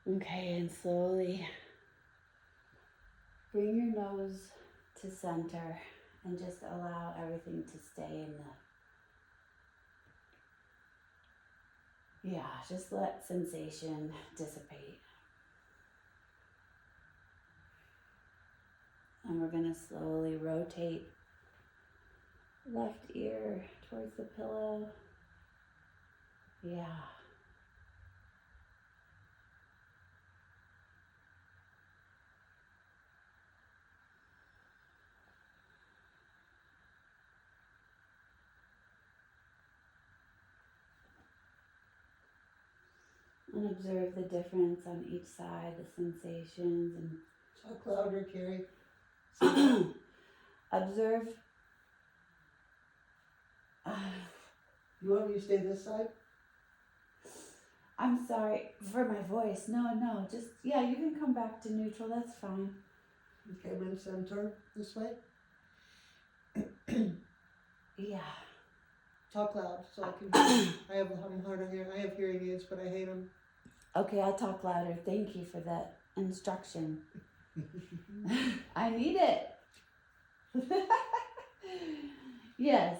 Okay, and slowly bring your nose to center and just allow everything to stay in the, just let sensation dissipate. And we're gonna slowly rotate left ear towards the pillow. Yeah. And observe the difference on each side, the sensations, and talk louder, Carrie. observe. You want me to stay this side? I'm sorry for my voice. No, just, you can come back to neutral, that's fine. Okay, I'm in center this way. Yeah. Talk loud so I can hear. I'm hard of hearing. I have hearing aids, but I hate them. Okay, I'll talk louder. Thank you for that instruction. I need it. Yes,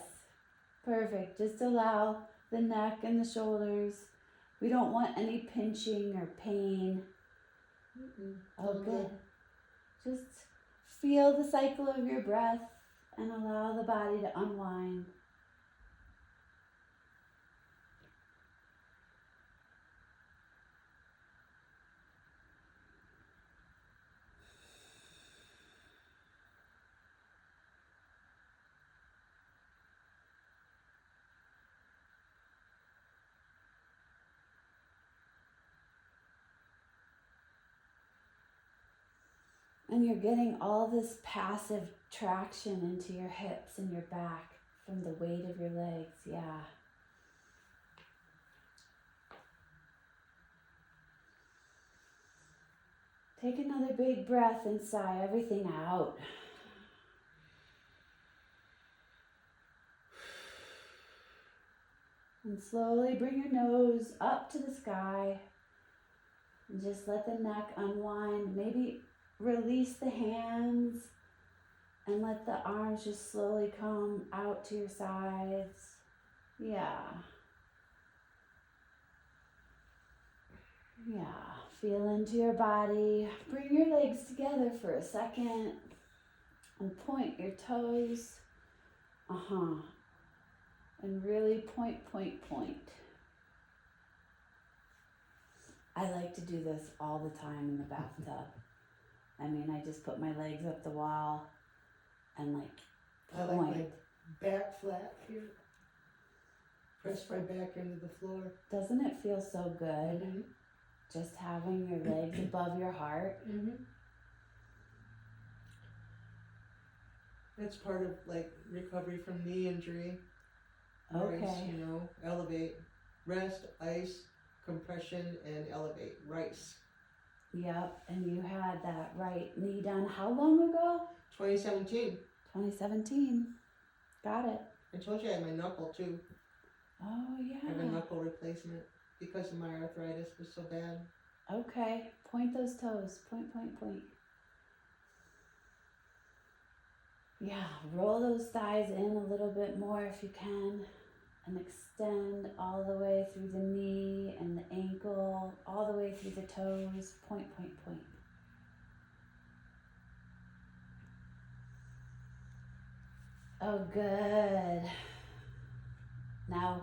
perfect. Just allow the neck and the shoulders. We don't want any pinching or pain. Oh, good. Just feel the cycle of your breath and allow the body to unwind. And you're getting all this passive traction into your hips and your back from the weight of your legs. Yeah. Take another big breath and sigh everything out. And slowly bring your nose up to the sky. And just let the neck unwind. Maybe release the hands and let the arms just slowly come out to your sides. Yeah. Yeah. Feel into your body. Bring your legs together for a second and point your toes. And really point. I like to do this all the time in the bathtub. I mean, I just put my legs up the wall and point. I like my back flat here. Press my back into the floor. Doesn't it feel so good? Mm-hmm. Just having your legs above your heart. Mm-hmm. It's part of recovery from knee injury. Okay. Rice, elevate, rest, ice, compression, and elevate. Rice. Yep, and you had that right knee done how long ago? 2017. 2017. Got it. I told you I had my knuckle too. Oh, yeah. I have a knuckle replacement because my arthritis was so bad. Okay, point those toes. Point. Yeah, roll those thighs in a little bit more if you can. And extend all the way through the knee and the ankle, all the way through the toes. Point. Oh, good. Now,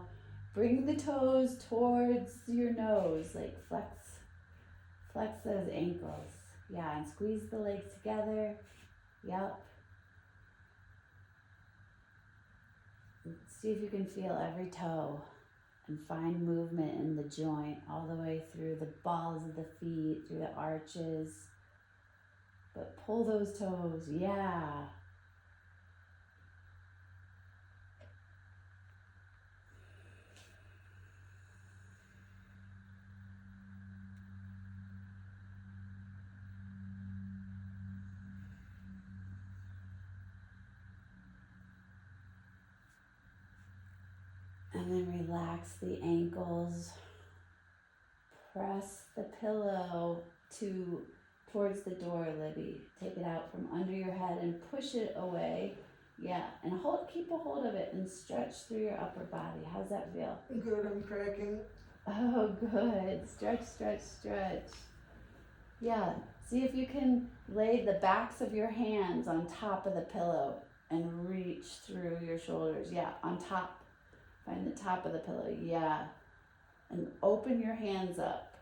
bring the toes towards your nose, like flex those ankles. Yeah, and squeeze the legs together. Yep. See if you can feel every toe and find movement in the joint all the way through the balls of the feet, through the arches. But pull those toes, yeah. And then relax the ankles. press the pillow towards the door, Libby. Take it out from under your head and push it away. Yeah, and keep a hold of it and stretch through your upper body. How's that feel? Good, I'm cracking. Oh, good. Stretch, stretch, stretch. Yeah, see if you can lay the backs of your hands on top of the pillow and reach through your shoulders. Yeah, on top. Find the top of the pillow. Yeah. And open your hands up.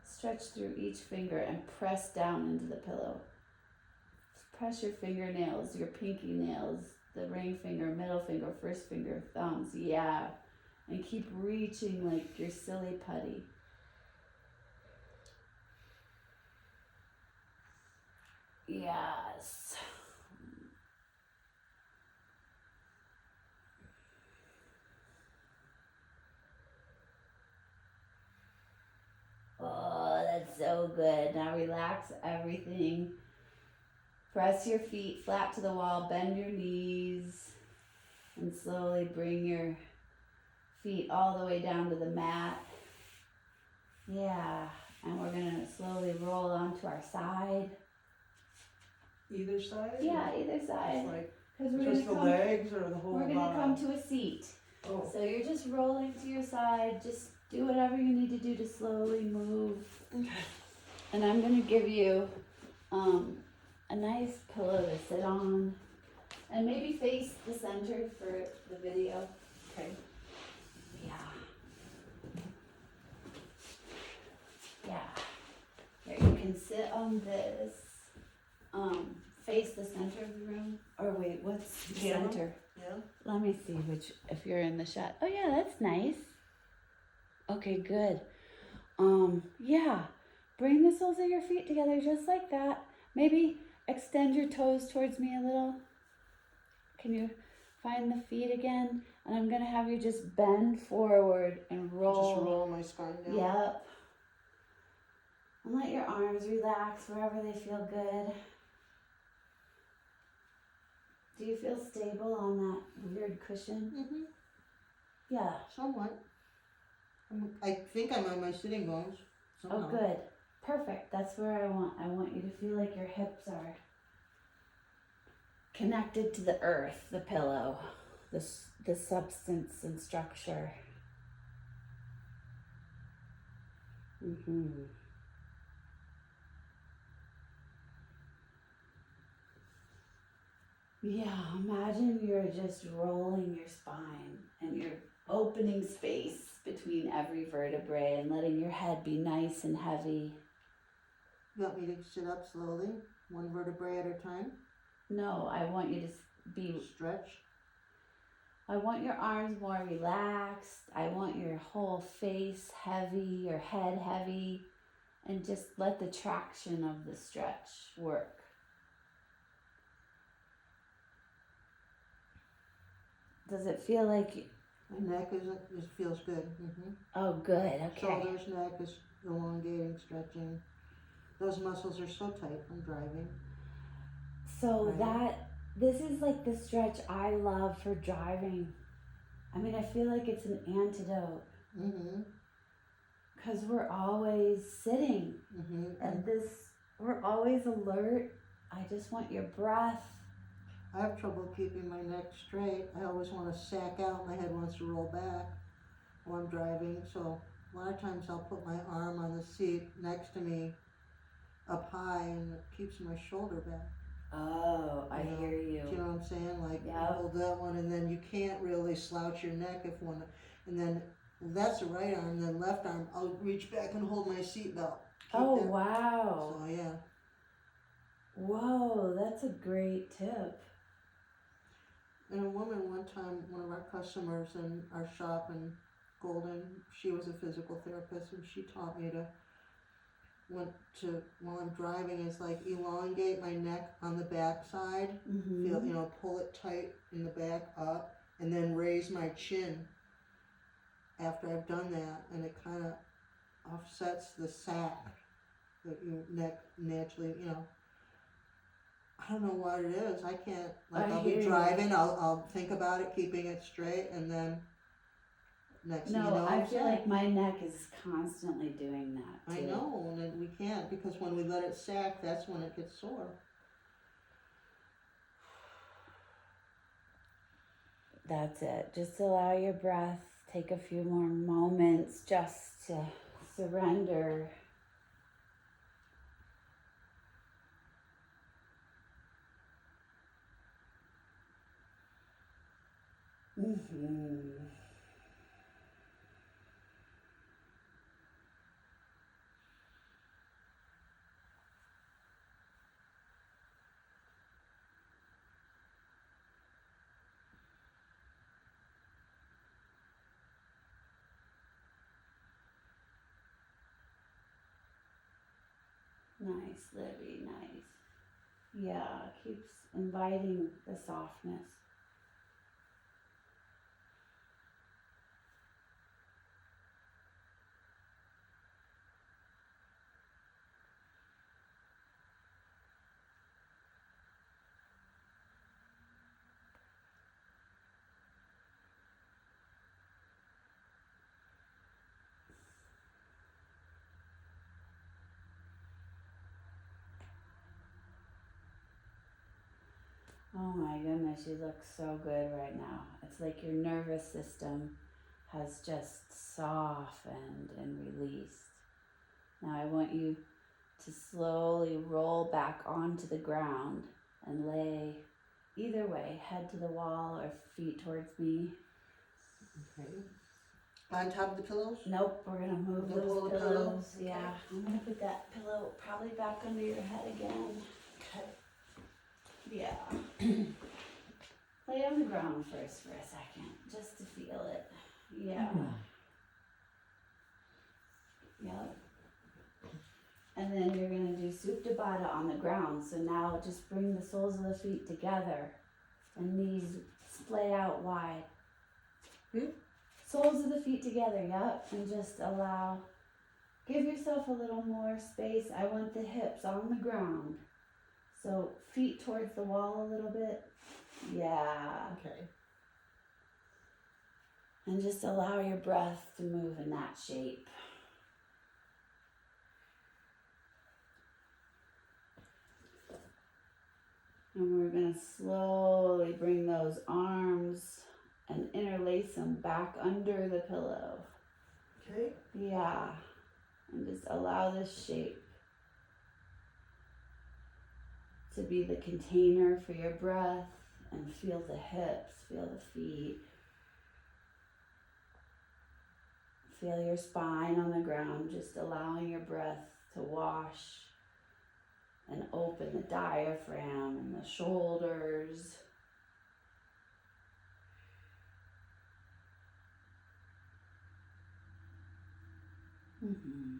Stretch through each finger and press down into the pillow. Press your fingernails, your pinky nails, the ring finger, middle finger, first finger, thumbs. Yeah. And keep reaching like you're silly putty. Yes. Oh, that's so good. Now relax everything. Press your feet flat to the wall, bend your knees, and slowly bring your feet all the way down to the mat. Yeah, and we're gonna slowly roll onto our side. Either side? Yeah, either side. Like Because just the legs or the whole we're body? gonna come to a seat. Oh. So you're just rolling to your side. Just do whatever you need to do to slowly move. Okay. And I'm gonna give you a nice pillow to sit on, and maybe face the center for the video. Okay. Yeah. Yeah. There, you can sit on this. Face the center of the room. Or wait, what's the Camera? center? Yeah. Let me see if you're in the shot. Oh yeah, that's nice. Okay, good. Yeah. Bring the soles of your feet together just like that. Maybe extend your toes towards me a little. Can you find the feet again? And I'm gonna have you just bend forward and roll. Just roll my spine down. Yep. And let your arms relax wherever they feel good. Do you feel stable on that weird cushion? Mm-hmm. Yeah. Somewhat. I think I'm on my sitting bones. Somehow. Oh, good. Perfect. That's where I want you to feel like your hips are connected to the earth, the pillow, the substance and structure. Mm-hmm. Yeah, imagine you're just rolling your spine and you're opening space between every vertebrae and letting your head be nice and heavy. You want me to sit up slowly, one vertebrae at a time? No, I want you to be... Stretch? I want your arms more relaxed. I want your whole face heavy, your head heavy, and just let the traction of the stretch work. Does it feel like... My neck feels good. Mm-hmm. Oh, good. Okay. Shoulders, neck is elongating, stretching. Those muscles are so tight from driving. So this is like the stretch I love for driving. I mean, I feel like it's an antidote. Mm-hmm. Because we're always sitting. Mm-hmm. And we're always alert. I just want your breath. I have trouble keeping my neck straight. I always want to sack out. My head wants to roll back while I'm driving. So a lot of times I'll put my arm on the seat next to me up high, and it keeps my shoulder back. Oh, I hear you. Do you know what I'm saying? Like, yep. You hold that one, and then you can't really slouch your neck if one, and then that's the right arm, and then left arm, I'll reach back and hold my seatbelt. Oh, wow. So, yeah. Whoa, that's a great tip. And a woman one time, one of our customers in our shop in Golden, she was a physical therapist, and she taught me to, while I'm driving, is like elongate my neck on the back side, Mm-hmm. Pull it tight in the back up, and then raise my chin after I've done that, and it kind of offsets the sack that your neck naturally, I don't know what it is. I can't, I'll be driving, I'll think about it, keeping it straight, and then next, you know No, what I I'm feel saying? like my neck is constantly doing that too. I know, and then we can't, because when we let it sack, that's when it gets sore. That's it. Just allow your breath. Take a few more moments just to surrender. Mm-hmm. Nice, Libby, nice. Yeah, keeps inviting the softness. Oh my goodness, you look so good right now. It's like your nervous system has just softened and released. Now I want you to slowly roll back onto the ground and lay either way, head to the wall or feet towards me. Okay. On top of the pillows? Nope, we're gonna move Don't pull those the pillow? pillows. Okay. Yeah, I'm gonna put that pillow probably back under your head again. Okay. Yeah. Lay on the ground first for a second, just to feel it. Yeah. Yep. And then you're gonna do Supta Baddha on the ground. So now just bring the soles of the feet together and knees splay out wide. Soles of the feet together, yep. And just give yourself a little more space. I want the hips on the ground. So feet towards the wall a little bit. Yeah. Okay. And just allow your breath to move in that shape. And we're going to slowly bring those arms and interlace them back under the pillow. Okay. Yeah. And just allow this shape to be the container for your breath, and feel the hips, feel the feet. Feel your spine on the ground, just allowing your breath to wash and open the diaphragm and the shoulders. Mm-hmm.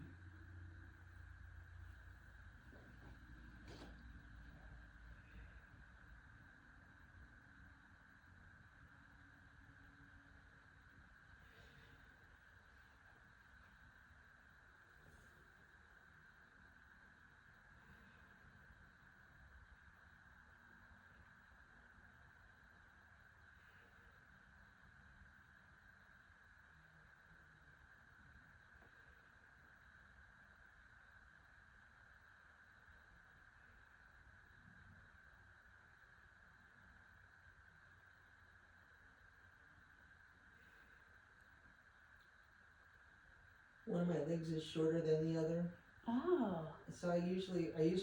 One of my legs is shorter than the other. Oh. So I used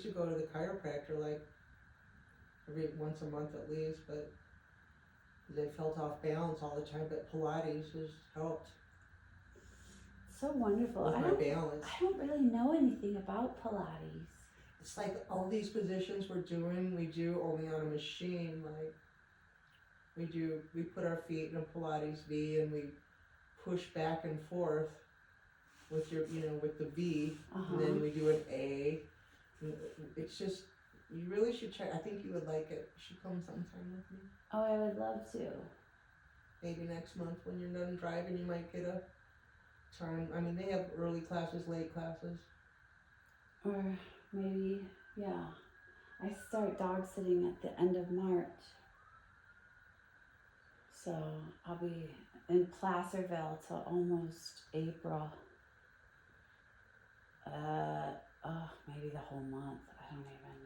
to go to the chiropractor like once a month at least, but they felt off balance all the time, but Pilates has helped So wonderful. with my balance. I don't really know anything about Pilates. It's like all these positions we do only on a machine. Like we put our feet in a Pilates V and we push back and forth with with the V, and then we do an A. And it's just, you really should check. I think you would like it. You should come sometime with me. Oh, I would love to. Maybe next month when you're done driving, you might get a time. I mean, they have early classes, late classes. Or maybe, yeah. I start dog sitting at the end of March. So I'll be in Placerville till almost April. Maybe the whole month. I don't even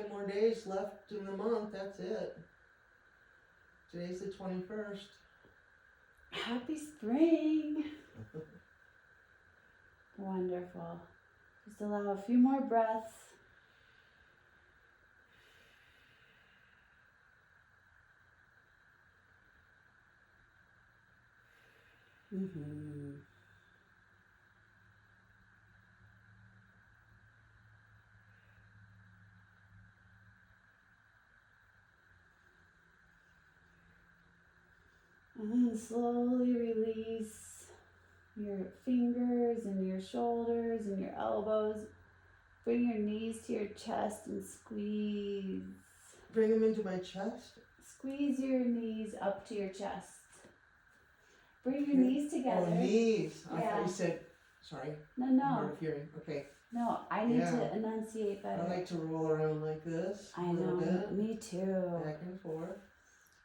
know. 10 more days left in the month. That's it. Today's the 21st. Happy spring. Wonderful. Just allow a few more breaths. Mm-hmm. And then slowly release your fingers and your shoulders and your elbows. Bring your knees to your chest and squeeze. Bring them into my chest. Squeeze your knees up to your chest. Bring your knees together. Oh, knees. I Yeah. thought you said, sorry. No. Hard of hearing. Okay. No, I need to enunciate better. I like to roll around like this. I know. Me too. Back and forth.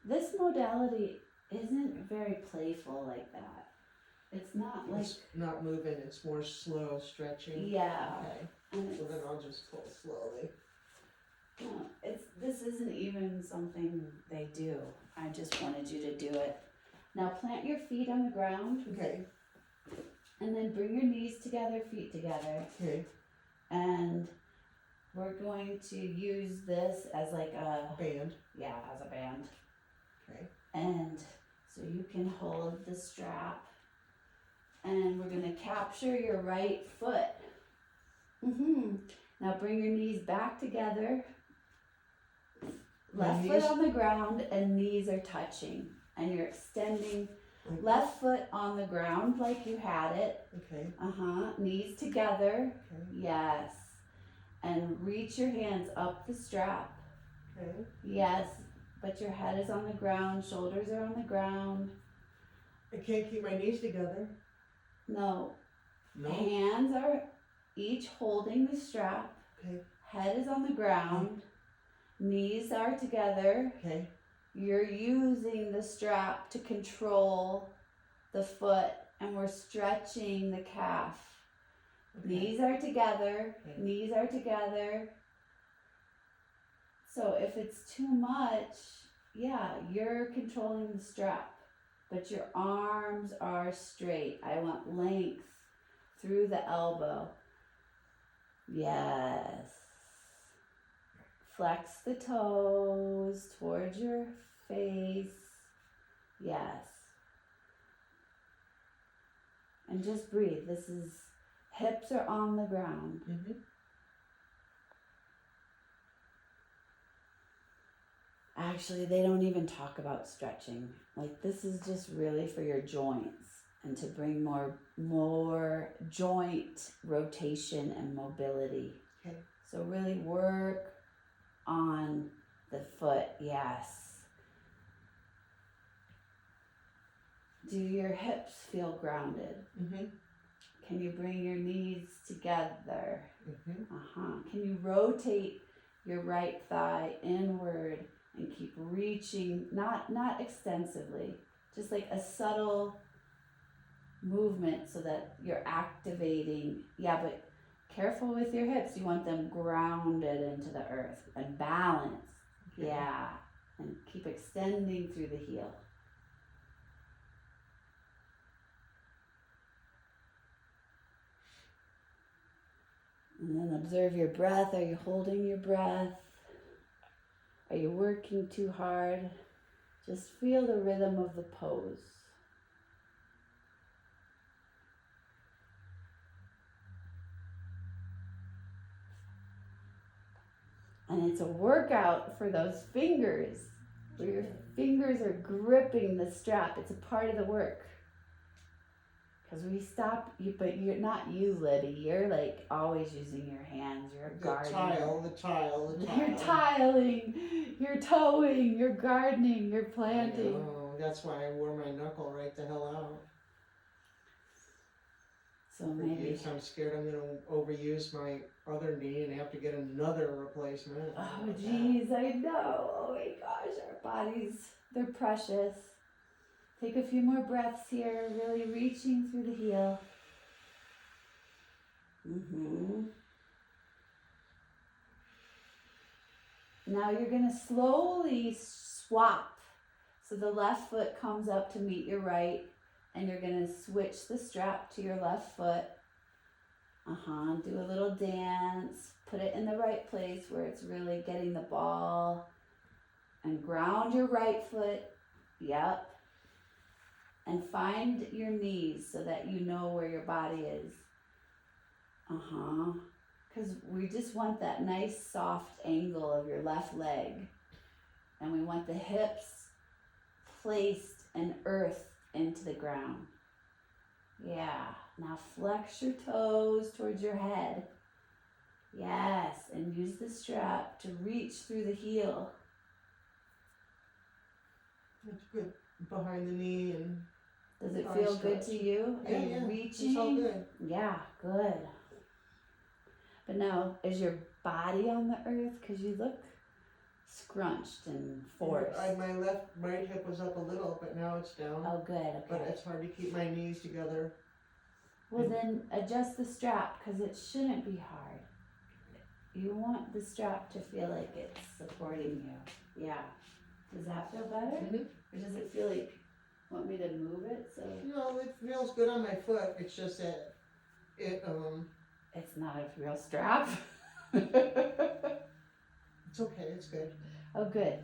This modality isn't very playful like that. It's not like... It's not moving. It's more slow stretching. Yeah. Okay. So then I'll just pull slowly. No, this isn't even something they do. I just wanted you to do it. Now plant your feet on the ground. Okay. And then bring your knees together, feet together. Okay. And we're going to use this as like a... Band. Yeah, as a band. Okay. And so you can hold the strap. And we're going to capture your right foot. Now bring your knees back together. Left foot on the ground and knees are touching. And you're extending left foot on the ground like you had it. Okay. Knees together. Okay. Yes. And reach your hands up the strap. Okay. Yes. But your head is on the ground. Shoulders are on the ground. I can't keep my knees together. No. No. Hands are each holding the strap. Okay. Head is on the ground. Knees are together. Okay. You're using the strap to control the foot, and we're stretching the calf. Okay. Knees are together. Okay. Knees are together. So if it's too much, you're controlling the strap, but your arms are straight. I want length through the elbow. Yes. Flex the toes towards your face. Yes. And just breathe. This is, hips are on the ground. Actually, they don't even talk about stretching. Like, this is just really for your joints and to bring more joint rotation and mobility. Okay. So really work on the foot. Yes. Do your hips feel grounded? Can you bring your knees together? Can you rotate your right thigh inward and keep reaching, not extensively, just like a subtle movement so that you're activating. But careful with your hips. You want them grounded into the earth and balanced. Okay. Yeah. And keep extending through the heel. And then observe your breath. Are you holding your breath? Are you working too hard? Just feel the rhythm of the pose. And it's a workout for those fingers, where your fingers are gripping the strap. It's a part of the work. Because we stop, but you're not you, Libby. You're like always using your hands. You're gardening. The tile. You're tiling. You're towing. You're gardening. You're planting. Oh, that's why I wore my knuckle right the hell out. So maybe I'm scared I'm going to overuse my other knee and have to get another replacement. Oh, geez, I know. Oh my gosh, our bodies, they're precious. Take a few more breaths here, really reaching through the heel. Now you're going to slowly swap. So the left foot comes up to meet your right, and you're going to switch the strap to your left foot. Do a little dance. Put it in the right place where it's really getting the ball. And ground your right foot. Yep. And find your knees so that you know where your body is. Because we just want that nice soft angle of your left leg. And we want the hips placed and earthed into the ground. Yeah. Now flex your toes towards your head. Yes. And use the strap to reach through the heel. That's good. Behind the knee and... Does it feel good to you? Yeah, Are you yeah. reaching? It's all good. Yeah, good. But now, is your body on the earth? Because you look scrunched and forced. My right hip was up a little, but now it's down. Oh, good. Okay. But it's hard to keep my knees together. Well, then adjust the strap because it shouldn't be hard. You want the strap to feel like it's supporting you. Yeah. Does that feel better? Or does it feel like want me to move it? So no, it feels good on my foot. It's just that it's not a real strap. It's okay. It's good. Oh, good.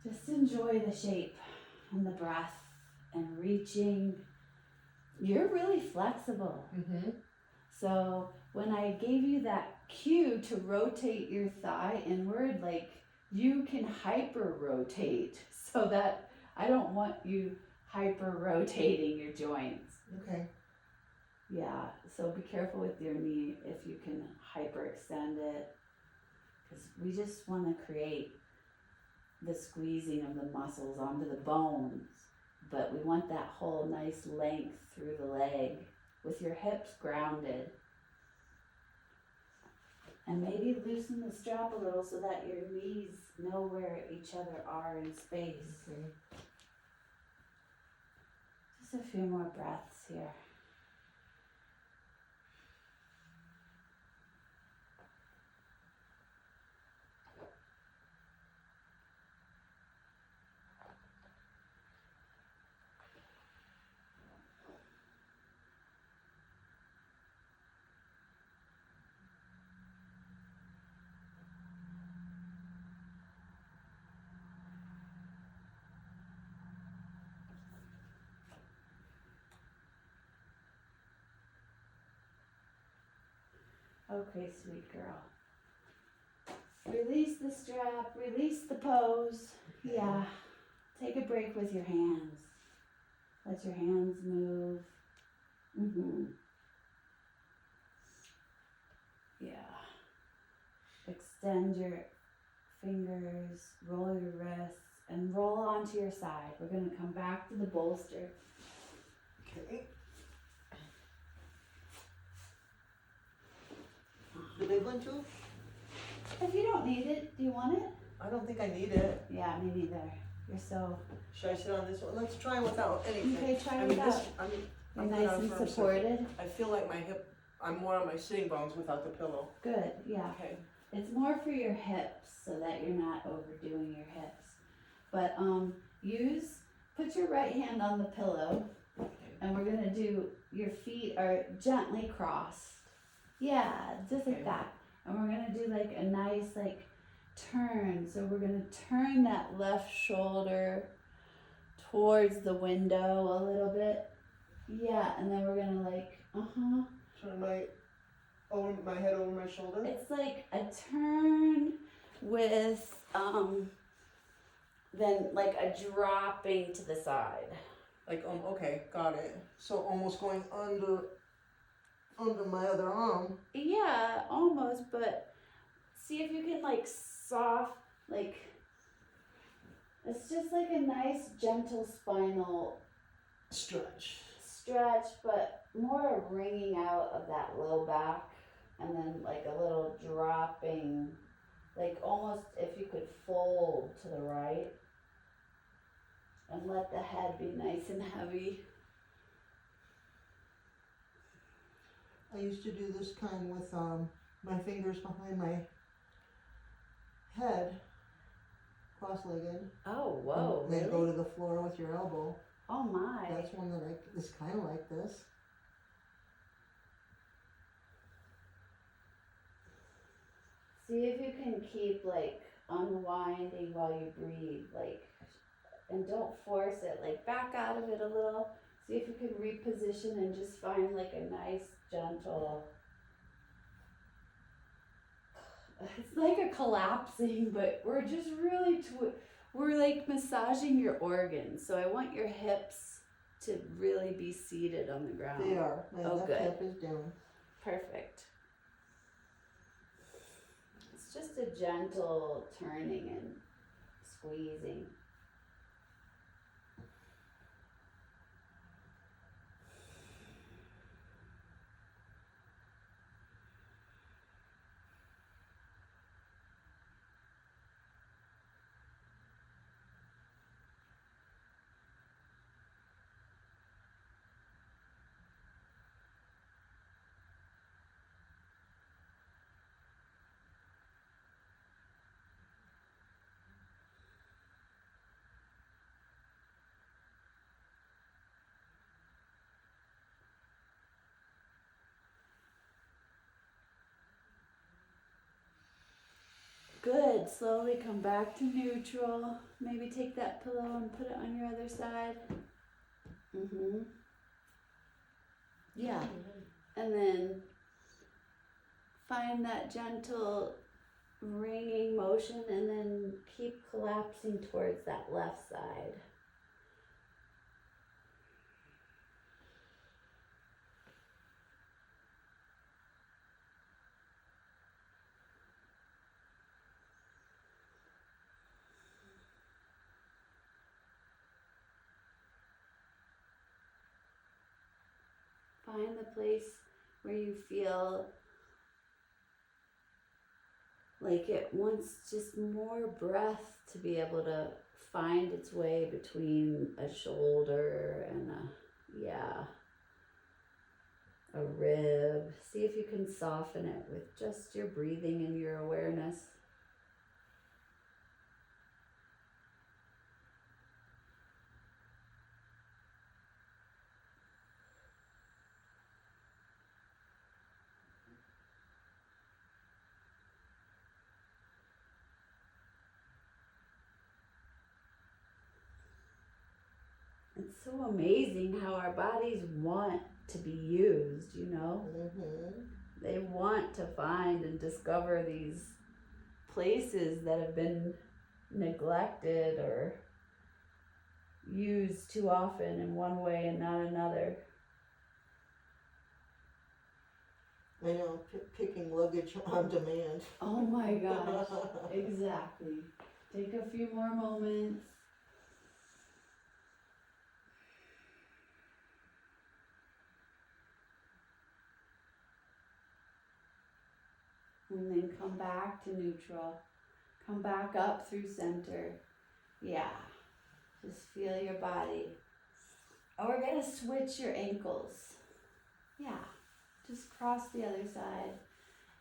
Just enjoy the shape and the breath and reaching. You're really flexible. So when I gave you that cue to rotate your thigh inward, like you can hyper rotate so that I don't want you hyper rotating your joints. Okay. Yeah, so be careful with your knee if you can hyperextend it, because we just want to create the squeezing of the muscles onto the bones, but we want that whole nice length through the leg with your hips grounded. And maybe loosen the strap a little so that your knees know where each other are in space. Okay. Just a few more breaths here. Okay, sweet girl. Release the strap, release the pose. Yeah. Take a break with your hands. Let your hands move. Yeah. Extend your fingers, roll your wrists, and roll onto your side. We're going to come back to the bolster. Okay. The big one too? If you don't need it, do you want it? I don't think I need it. Yeah, me neither. You're so... Should I sit on this one? Let's try without anything. Okay, try I mean, without. this, You're I'm nice good on and firm supported. I feel like my hip, I'm more on my sitting bones without the pillow. Good, yeah. Okay. It's more for your hips so that you're not overdoing your hips. But put your right hand on the pillow, and we're gonna do, your feet are gently crossed. Yeah, just like that. And we're gonna do like a nice turn. So we're gonna turn that left shoulder towards the window a little bit. Yeah, and then we're gonna Turn my head over my shoulder. It's like a turn with then like a dropping to the side. Like okay, got it. So almost going under my other arm. Yeah, almost, but see if you can it's just like a nice gentle spinal stretch, but more a wringing out of that low back, and then like a little dropping, like almost if you could fold to the right. And let the head be nice and heavy. I used to do this kind with my fingers behind my head, cross-legged. Oh, whoa, And then really? go to the floor with your elbow. Oh my. That's one that is kind of like this. See if you can keep like unwinding while you breathe, like, and don't force it, like back out of it a little. See if you can reposition and just find like a nice gentle, it's like a collapsing, but we're just really, we're like massaging your organs. So I want your hips to really be seated on the ground. They are. My Oh, left good. hip is down. Perfect. It's just a gentle turning and squeezing. Good. Slowly come back to neutral. Maybe take that pillow and put it on your other side. Yeah. And then find that gentle ringing motion and then keep collapsing towards that left side. Find the place where you feel like it wants just more breath to be able to find its way between a shoulder and a rib. See if you can soften it with just your breathing and your awareness. It's so amazing how our bodies want to be used, you know? They want to find and discover these places that have been neglected or used too often in one way and not another. I know, picking luggage on demand. Oh my gosh, exactly. Take a few more moments. And then come back to neutral. Come back up through center. Yeah. Just feel your body. Oh, we're gonna switch your ankles. Yeah. Just cross the other side.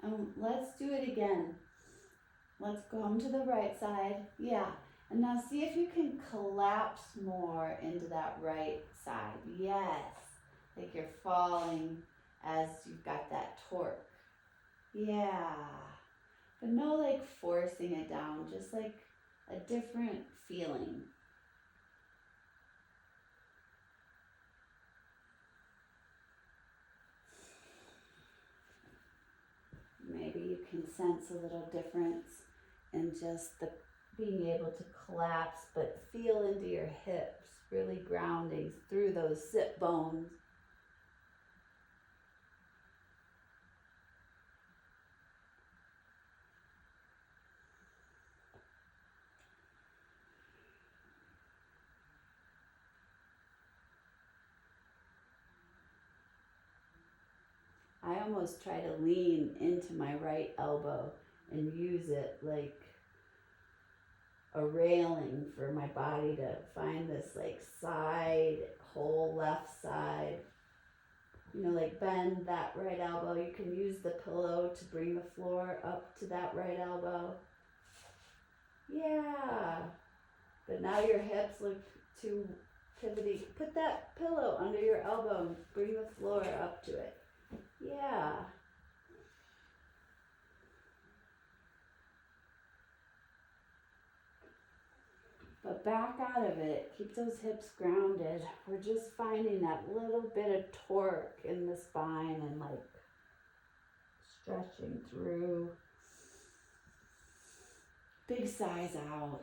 And let's do it again. Let's come to the right side. Yeah. And now see if you can collapse more into that right side. Yes. Like you're falling as you've got that torque. Yeah. But no like forcing it down, just like a different feeling. Maybe you can sense a little difference in just the being able to collapse, but feel into your hips, really grounding through those sit bones. I almost try to lean into my right elbow and use it like a railing for my body to find this like side, whole left side. You know, like bend that right elbow. You can use the pillow to bring the floor up to that right elbow. Yeah. But now your hips look too pivoty. Put that pillow under your elbow and bring the floor up to it. Yeah. But back out of it. Keep those hips grounded. We're just finding that little bit of torque in the spine and like stretching through. Big sighs out.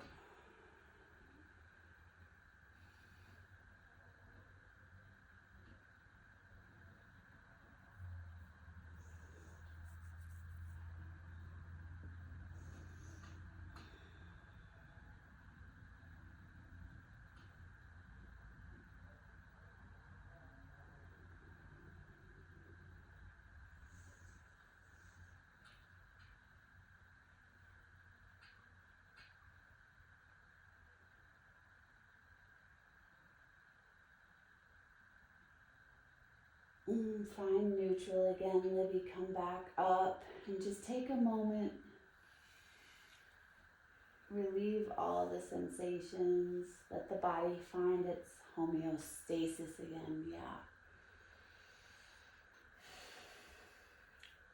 Find neutral again, Libby. Come back up and just take a moment. Relieve all the sensations. Let the body find its homeostasis again. Yeah.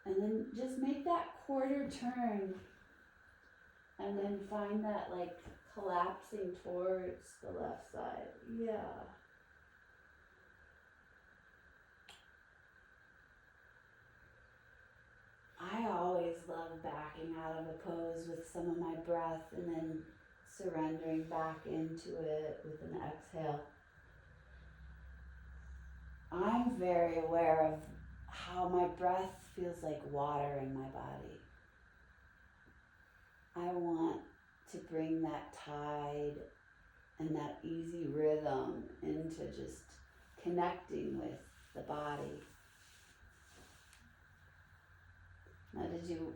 And then just make that quarter turn. And then find that like collapsing towards the left side. Yeah. I always love backing out of a pose with some of my breath and then surrendering back into it with an exhale. I'm very aware of how my breath feels like water in my body. I want to bring that tide and that easy rhythm into just connecting with the body. Now, did you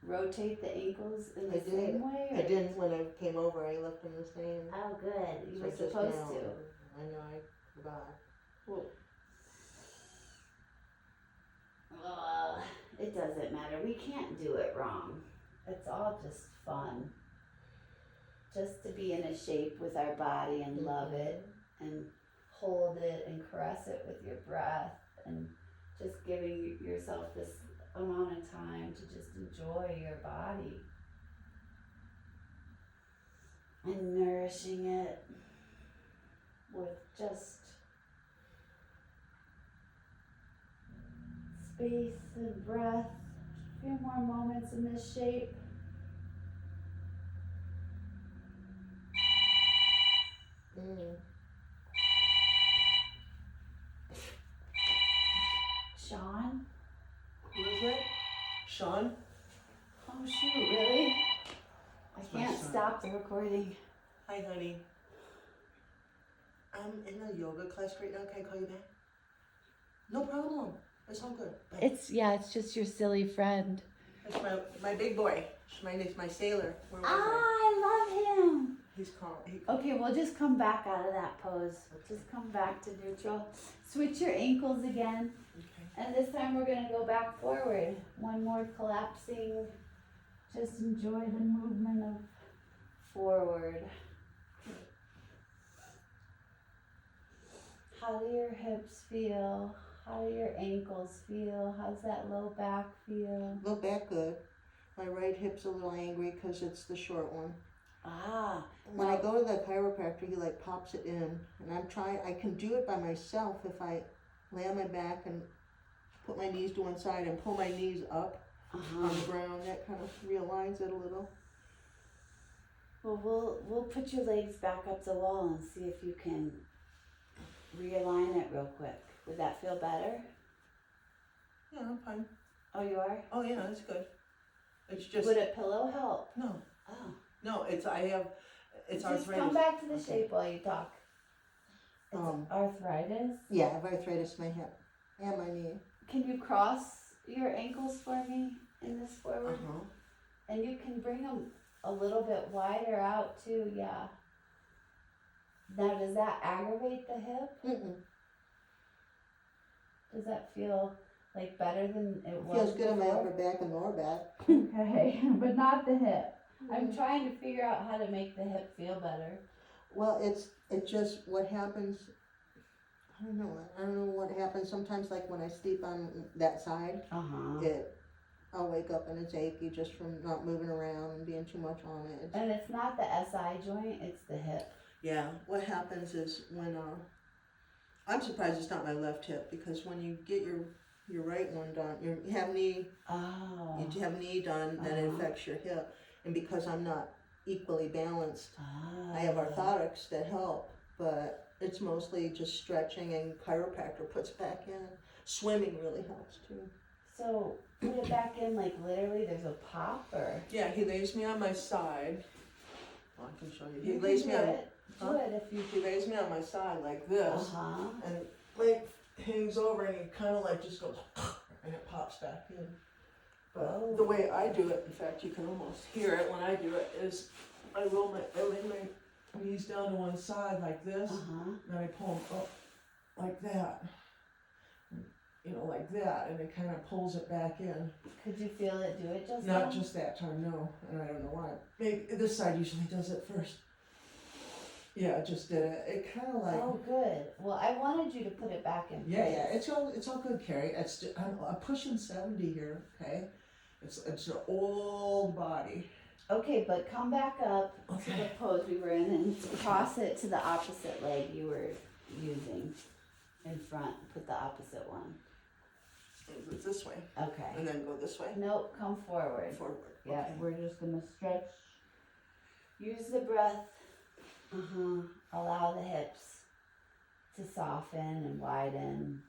rotate the ankles in the same way? I didn't when I came over. I left them the same. Oh, good. You So were just supposed now, to. I know, I forgot. Well, it doesn't matter. We can't do it wrong. It's all just fun. Just to be in a shape with our body and love it and hold it and caress it with your breath and just giving yourself this amount of time to just enjoy your body and nourishing it with just space and breath. A few more moments in this shape. Sean? Who is that? Sean? Oh shoot, really? I my can't son. stop the recording. Hi, honey. I'm in a yoga class right now. Can I call you back? No problem. It's all good. Bye. It's just your silly friend. It's my big boy. It's my sailor. Where was I love him. He's calm. Okay, we'll just come back out of that pose. Okay. Just come back to neutral. Switch your ankles again. Okay. And this time we're gonna go back forward. One more collapsing. Just enjoy the movement of forward. How do your hips feel? How do your ankles feel? How's that low back feel? Low back good. My right hip's a little angry because it's the short one. Ah. When I go to the chiropractor, he like pops it in, and I can do it by myself if I lay on my back and put my knees to one side and pull my knees up on the ground. That kind of realigns it a little. Well, we'll put your legs back up the wall and see if you can realign it real quick. Would that feel better? Yeah, I'm fine. Oh, you are? Oh yeah, that's good. It's just Would a pillow help? no, Oh. no. It's Just arthritis. come back to the Okay. shape while you talk. It's arthritis? Yeah, I have arthritis in my hip and my knee. Can you cross your ankles for me in this forward? Uh-huh. And you can bring them a little bit wider out too, yeah. Now, does that aggravate the hip? Mm-mm. Does that feel like better than it was Feels good in my before? upper back and lower back. Okay, but not the hip. I'm trying to figure out how to make the hip feel better. Well, it just what happens. I don't know what happens. Sometimes, like when I sleep on that side, I'll wake up and it's achy just from not moving around and being too much on it. And it's not the SI joint; it's the hip. Yeah. What happens is when I'm surprised it's not my left hip, because when you get your right one done, you have knee done, then it affects your hip, and because I'm not equally balanced, I have orthotics that help, but it's mostly just stretching, and chiropractor puts back in. Swimming really helps too. So put it back in, like literally there's a pop, or? Yeah, he lays me on my side. Oh, I can show you. He You lays can me do on. it. Do it if you. He lays me on my side like this, and like hangs over, and he kind of like just goes, and it pops back in. But the way I do it, in fact, you can almost hear it when I do it, is I lay my knees down to one side like this, and I pull them up like that. Like that, and it kind of pulls it back in. Could you feel it do it just Not then? just that time, no, and I don't know why. Maybe this side usually does it first. Yeah, it just did it. It kind of like. Oh, good. Well, I wanted you to put it back in place. Yeah, it's all good, Carrie. It's just, I'm pushing 70 here. Okay, it's an old body. Okay, but come back up to the pose we were in and cross it to the opposite leg you were using in front. Put the opposite one. It's this way. Okay. And then go this way. Nope, come forward. Forward. Yeah, Okay. we're just gonna stretch. Use the breath. Allow the hips to soften and widen.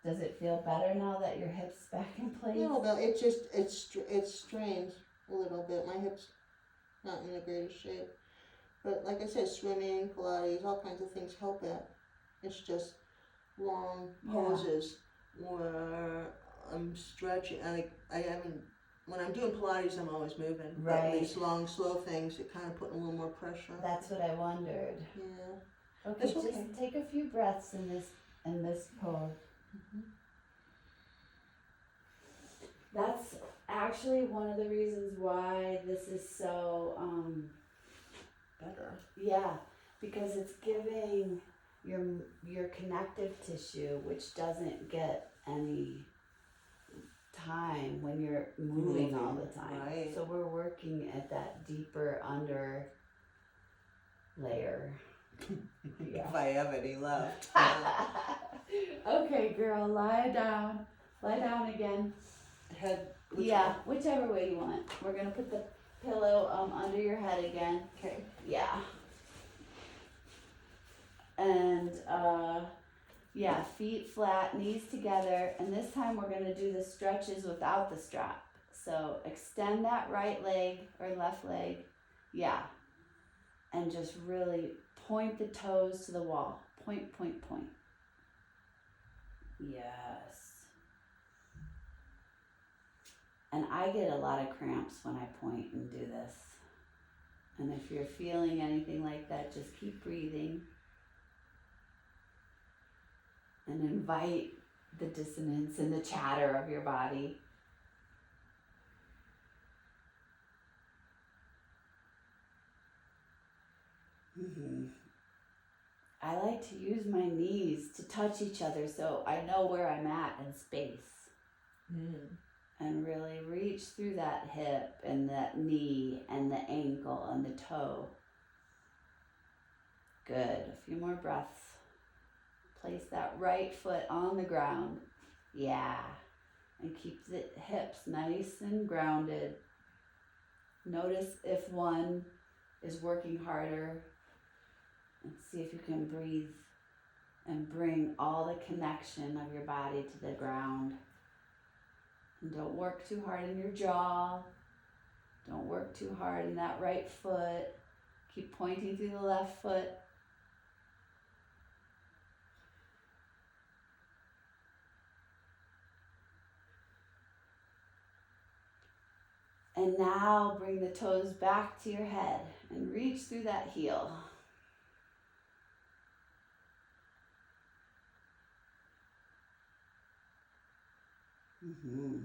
Does it feel better now that your hips back in place? No, but it strains a little bit. My hips not in the greatest shape, but like I said, swimming, Pilates, all kinds of things help it. It's just long poses where I'm stretching. I haven't. When I'm doing Pilates, I'm always moving. Right. But these long, slow things, it kind of put a little more pressure. That's what I wondered. Yeah. Okay, That's okay. just take a few breaths in this pose. That's actually one of the reasons why this is so Better. Yeah, because it's giving your connective tissue, which doesn't get any time when you're moving all the time. Right. So we're working at that deeper under layer. Yeah. If I have any left. Okay, girl, lie down. Lie down again. Head. Whichever way you want. We're gonna put the pillow under your head again. Okay. Yeah. And feet flat, knees together, and this time we're gonna do the stretches without the strap. So extend that right leg or left leg, and just really point the toes to the wall. Point, point, point. Yes. And I get a lot of cramps when I point and do this. And if you're feeling anything like that, just keep breathing. And invite the dissonance and the chatter of your body. I like to use my knees to touch each other so I know where I'm at in space. And really reach through that hip and that knee and the ankle and the toe. Good. A few more breaths. Place that right foot on the ground. Yeah. And keep the hips nice and grounded. Notice if one is working harder. And see if you can breathe and bring all the connection of your body to the ground. And don't work too hard in your jaw. Don't work too hard in that right foot. Keep pointing through the left foot. And now bring the toes back to your head and reach through that heel. Mm-hmm.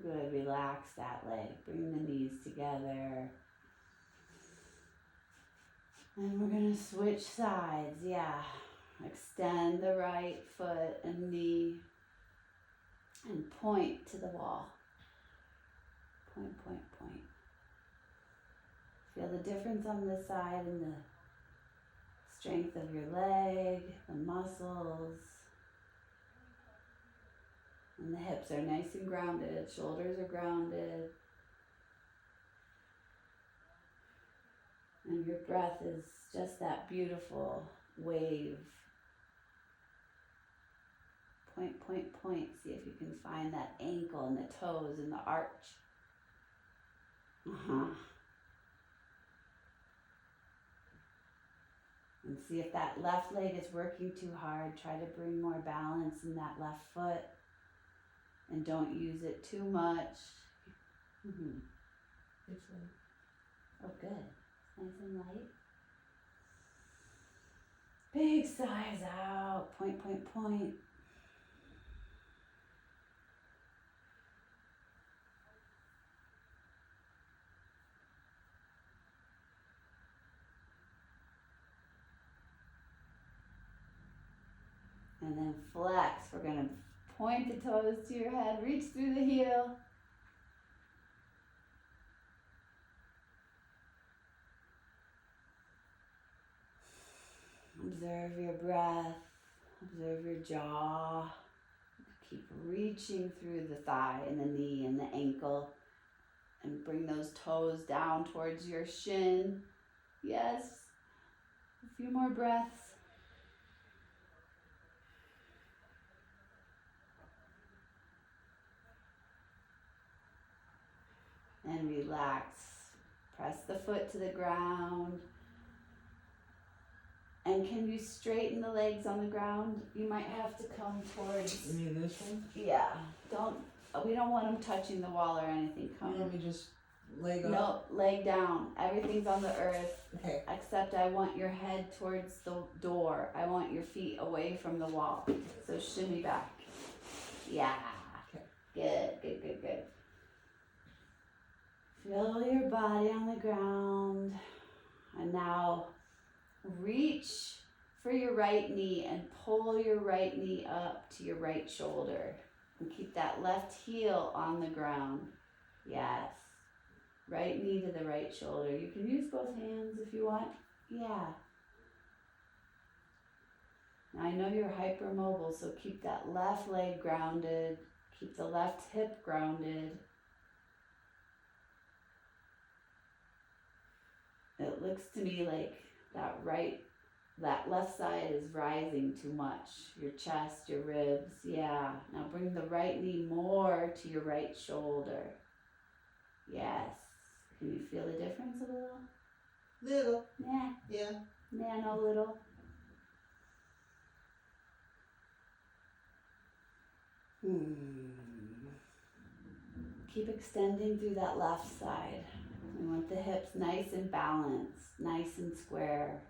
Good, relax that leg. Bring the knees together. And we're gonna switch sides, yeah. Extend the right foot and knee and point to the wall. Point, point, point. Feel the difference on this side and the strength of your leg, the muscles. And the hips are nice and grounded, shoulders are grounded. And your breath is just that beautiful wave. Point, point, point. See if you can find that ankle and the toes and the arch. And see if that left leg is working too hard. Try to bring more balance in that left foot. And don't use it too much. It's like, Oh, good. Nice and light. Big sighs out. Point, point, point. And then flex. We're going to point the toes to your head. Reach through the heel. Observe your breath. Observe your jaw. Keep reaching through the thigh and the knee and the ankle. And bring those toes down towards your shin. Yes. A few more breaths. And relax. Press the foot to the ground. And can you straighten the legs on the ground? You might have to come towards. you mean this one? Yeah. We don't want them touching the wall or anything. You want me just leg up? No, leg down. Everything's on the earth. Okay. Except I want your head towards the door. I want your feet away from the wall. So shimmy back. Yeah. Okay. Good, good, good, good. Feel your body on the ground. And now reach for your right knee and pull your right knee up to your right shoulder. And keep that left heel on the ground. Yes. Right knee to the right shoulder. You can use both hands if you want. Yeah. Now I know you're hypermobile, so keep that left leg grounded. Keep the left hip grounded. It looks to me like that left side is rising too much. Your chest, your ribs, yeah. Now bring the right knee more to your right shoulder. Yes. Can you feel the difference a little? Little. Nah. Yeah. Nah, no little. Keep extending through that left side. We want the hips nice and balanced, nice and square.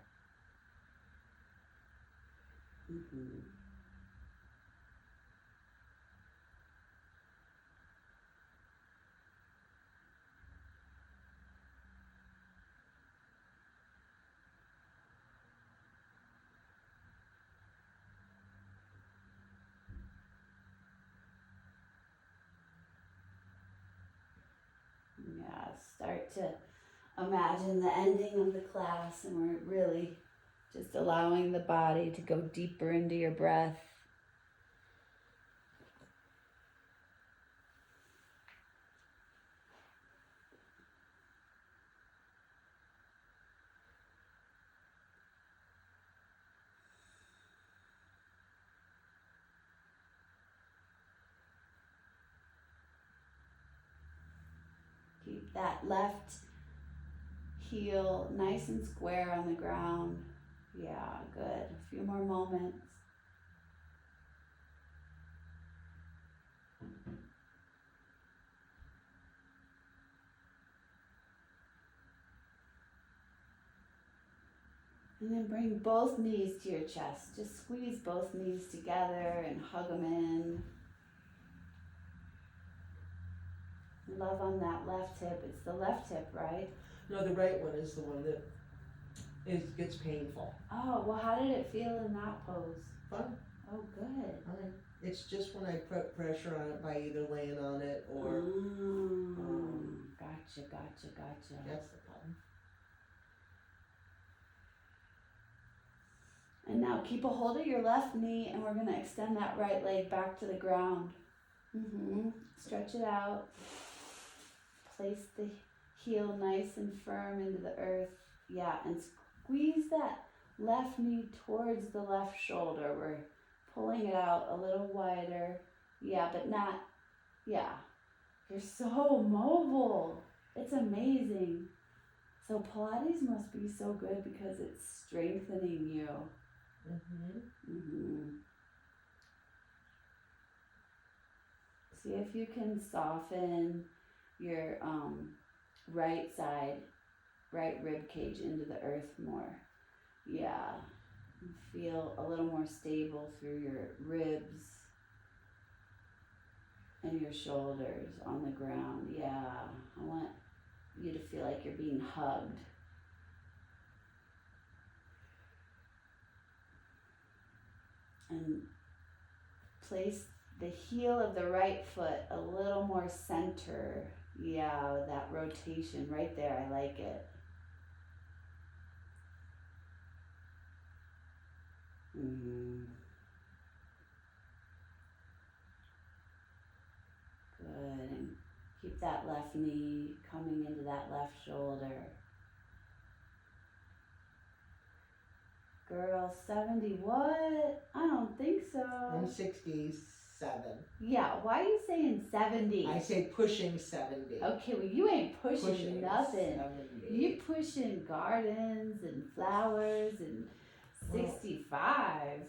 Yeah, start to imagine the ending of the class, and we're really just allowing the body to go deeper into your breath. keep that left heel nice and square on the ground. Yeah, good. A few more moments. And then bring both knees to your chest. Just squeeze both knees together and hug them in. Love on that left hip. It's the left hip, right? No, the right one is the one that gets painful. Oh, well, how did it feel in that pose? Fun. Oh, good. Fine. It's just when I put pressure on it by either laying on it or Gotcha. that's the problem. And now keep a hold of your left knee and we're gonna extend that right leg back to the ground. Stretch it out. Place the heel nice and firm into the earth. Yeah, and squeeze that left knee towards the left shoulder. We're pulling it out a little wider. Yeah, but not, yeah. You're so mobile. It's amazing. So Pilates must be so good because it's strengthening you. See if you can soften your right side, right rib cage into the earth more. Yeah. And feel a little more stable through your ribs and your shoulders on the ground. Yeah. I want you to feel like you're being hugged. And place the heel of the right foot a little more center. Yeah, that rotation right there. I like it. Good. And keep that left knee coming into that left shoulder. Girl, 70 what? I don't think so. I'm 67. Yeah, why are you saying 70? I say pushing 70. Okay, well you ain't pushing nothing. 70. You pushing gardens and flowers and 65.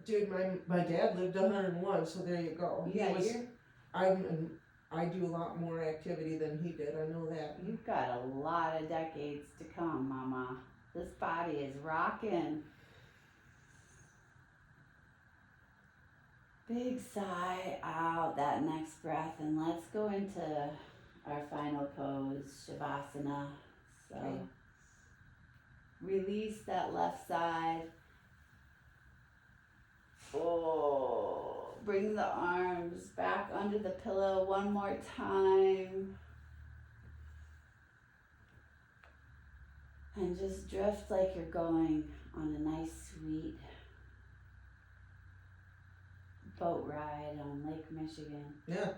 Dude, my dad lived 101, so there you go. Yeah, I do a lot more activity than he did. I know that. You've got a lot of decades to come, Mama. This body is rocking. Big sigh out that next breath, and let's go into our final pose, Shavasana. So Okay. Release that left side. Oh, bring the arms back under the pillow one more time. And just drift like you're going on a nice, sweet boat ride on Lake Michigan. Yeah.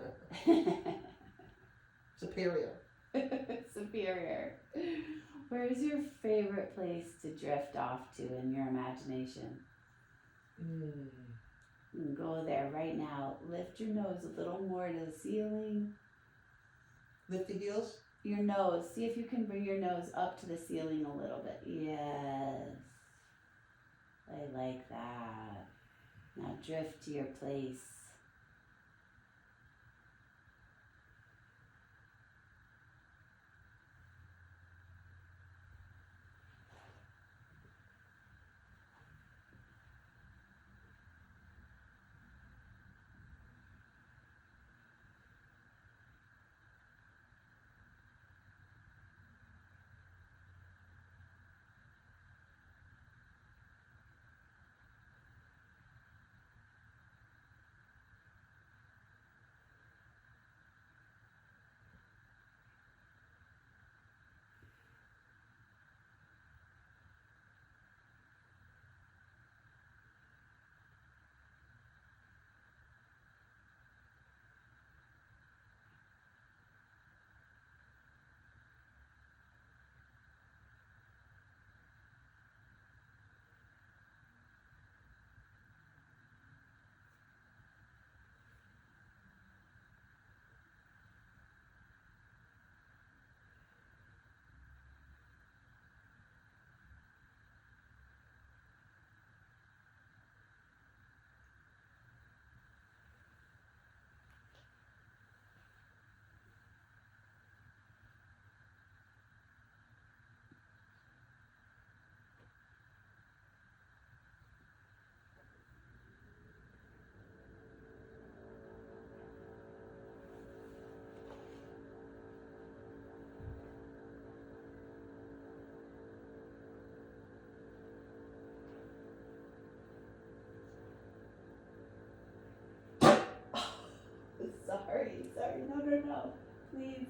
Superior. Superior. Where's your favorite place to drift off to in your imagination? You can go there right now. Lift your nose a little more to the ceiling. Lift the heels. Your nose. See if you can bring your nose up to the ceiling a little bit. Yes. I like that. Now drift to your place. don't know. Please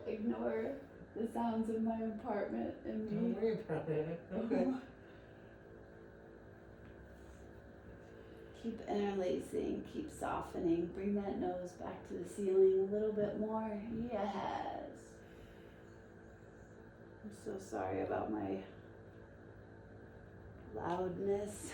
ignore the sounds of my apartment and me. Don't worry about it. Okay. Keep interlacing, keep softening. Bring that nose back to the ceiling a little bit more. Yes. I'm so sorry about my loudness.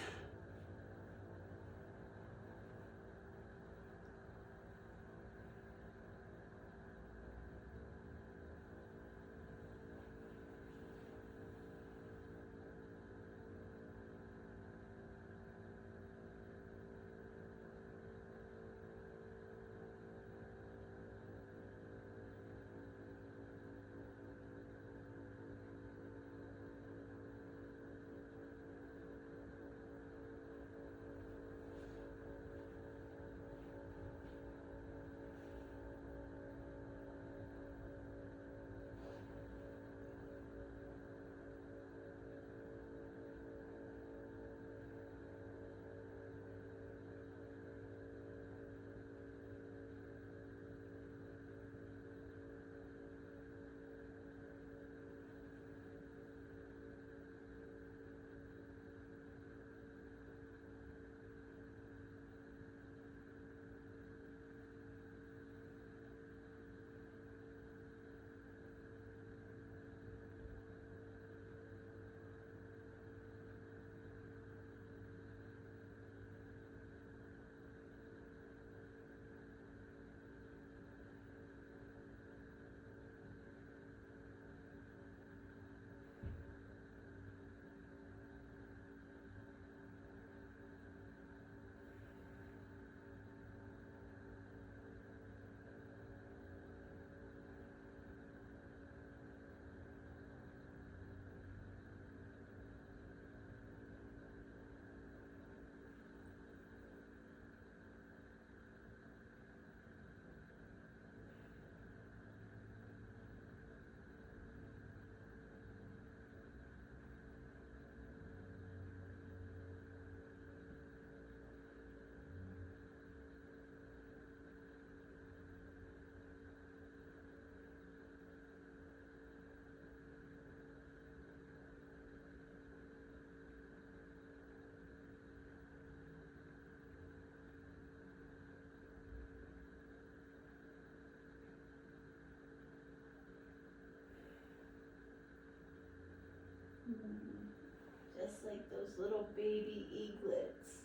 Just like those little baby eaglets.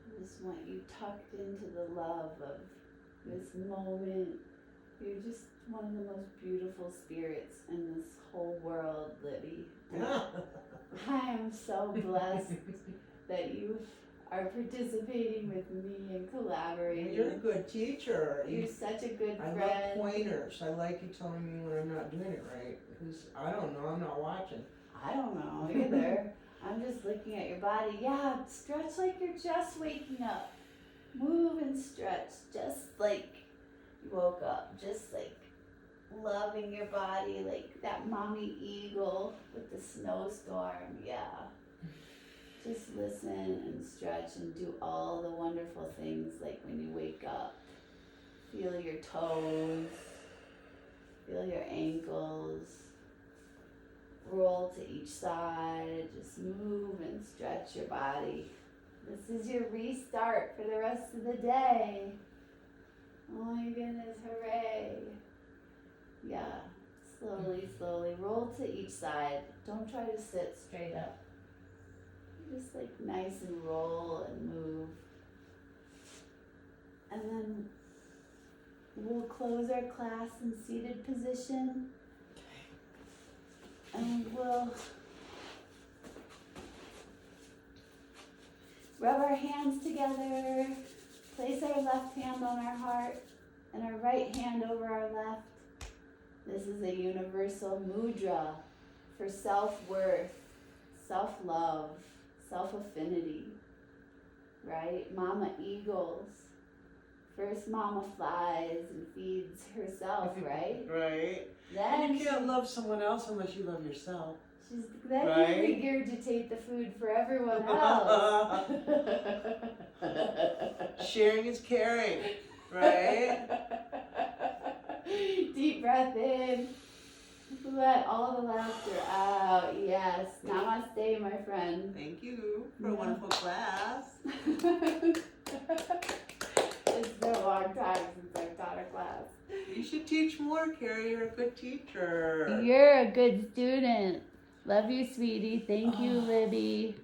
I just want you tucked into the love of this moment. You're just one of the most beautiful spirits in this whole world, Libby. And I am so blessed that you are participating with me and collaborating. You're a good teacher. You're such a good I friend. love pointers. I like you telling me when I'm not doing it right. Because I don't know. I'm not watching. I don't know either. I'm just looking at your body. Yeah, stretch like you're just waking up. Move and stretch just like you woke up. Just like loving your body like that mommy eagle with the snowstorm. Yeah. Just listen and stretch and do all the wonderful things like when you wake up. Feel your toes. Feel your ankles. Roll to each side. Just move and stretch your body. This is your restart for the rest of the day. Oh my goodness, hooray. Yeah, slowly, slowly. Roll to each side. Don't try to sit straight up. Just like nice and roll and move. And then we'll close our class in seated position. And we'll rub our hands together, place our left hand on our heart and our right hand over our left. This is a universal mudra for self-worth, self-love, self-affinity, right? Mama eagles. First mama flies and feeds herself, right? Right. Then You can't love someone else unless you love yourself. she's then Right? you regurgitate the food for everyone else. Sharing is caring, right? Deep breath in. Let all the laughter out. Yes. Namaste, my friend. Thank you for a wonderful class. It's been a long time since I've taught a class. You should teach more, Carrie. You're a good teacher. You're a good student. Love you, sweetie. Thank you, Libby.